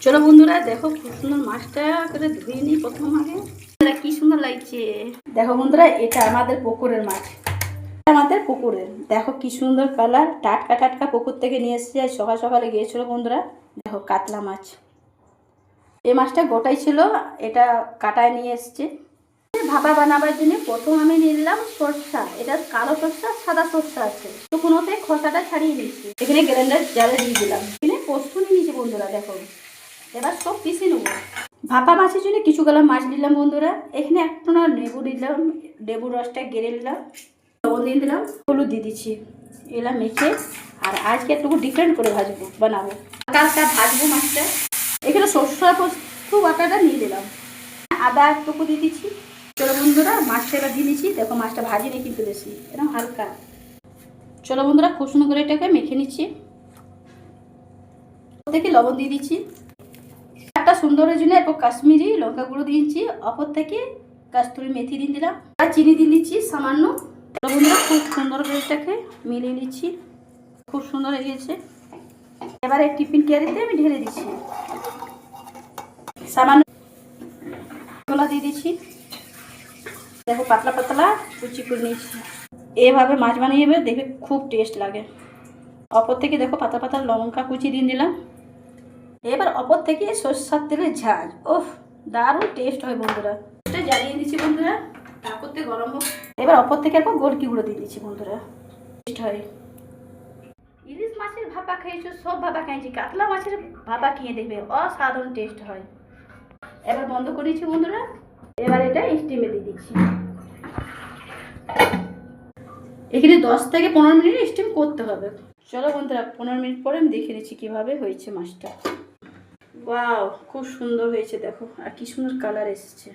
চলো বন্ধুরা দেখো খুব সুন্দর মাছটা করে ধুয়ে নিই প্রথম আগে। কি সুন্দর লাগছে দেখো বন্ধুরা, এটা আমাদের পুকুরের মাছ, আমাদের পুকুরের। দেখো কি সুন্দর কালার, টাটকা টাটকা পুকুর থেকে নিয়ে এসেছে, সকাল সকালে গিয়েছিল বন্ধুরা। দেখো কাতলা মাছ, এই মাছটা গোটাই ছিল, এটা কাটায় নিয়ে এসছে। ভাপা বানাবার জন্য প্রথম আমি নিয়ে নিলাম সরষা, এটা কালো সরষা সাদা সরষা আছে, তো কোনোতে খোসাটা ছাড়িয়ে নিচ্ছি। এখানে গ্রাইন্ডার জারে দিয়ে দিলাম, এখানে পোস্ত নিয়ে নিয়েছি বন্ধুরা। দেখো এবার সব পিষে নেবো। ভাপা মাছের জন্য কিছু গেলাম মাছ নিলাম বন্ধুরা। এখানে একটু না লেবু দিলাম, লেবুর রসটা গেড়ে নিলাম, লবণ দিয়ে দিলাম, হলুদ দিয়ে দিচ্ছি, এলা মেখে। আর আজকে একটু ডিফারেন্ট করে বানাবো, হালকা ভাজবো মাছটা। এখানে সরষা পোস্ত বাটাটা নিয়ে দিলাম, আদা একটুকু দিয়ে দিচ্ছি। চলো বন্ধুরা মাছটা এবার দিয়ে দিচ্ছি। দেখো মাছটা ভাজিনি কিন্তু বেশি, এরকম হালকা। চলো বন্ধুরা খুব সুন্দর করে এটাকে মেখে নিচ্ছি। থেকে লবণ দিয়ে দিচ্ছি, একটা সুন্দরের জন্য একটু কাশ্মীরি লঙ্কা গুঁড়ো দিয়েছি, অপর থেকে কাস্তুরি মেথি দিয়ে দিলাম, আর চিনি দিয়ে দিচ্ছি সামান্য। বন্ধুরা খুব সুন্দর করে এটাকে মিলিয়ে নিচ্ছি, খুব সুন্দর হয়ে গেছে। এবারে টিফিন ক্যারিতে আমি ঢেলে দিচ্ছি, সামান্য গোলা দিয়ে দিচ্ছি। দেখো পাতলা পাতলা কুচি করে নিচ্ছি। এভাবে মাছ বানিয়ে দেখবে খুব টেস্ট লাগে। অপর থেকে দেখো পাতা পাতা লঙ্কা কুচি দিয়ে দিলাম। এবার অপর থেকে সরষের তেলের ঝাল, ওফ দারুণ টেস্ট হয় বন্ধুরা। এটা জ্বালিয়ে দিচ্ছি বন্ধুরা, তারপরতে গরম হোক। এবার অপর থেকে একবার গোলকি গুঁড়ো দিয়ে দিচ্ছি বন্ধুরা, টেস্ট হয়। ইলিশ মাছের ভাপা খেয়েছো, সব ভাপা খেয়েছি, কাতলা মাছের ভাপা খেয়ে দেখবে অসাধারণ টেস্ট হয়। এবার বন্ধ করেছি বন্ধুরা, এবার এটা স্টিমে দিয়ে দিচ্ছি। এখানে 10 থেকে 15 মিনিট স্টিম করতে হবে। চলো বন্ধুরা 15 মিনিট পরে আমি দেখে নিচ্ছি কীভাবে হয়েছে মাছটা। ওয়াও খুব সুন্দর হয়েছে, দেখো আর কি সুন্দর কালার এসেছে।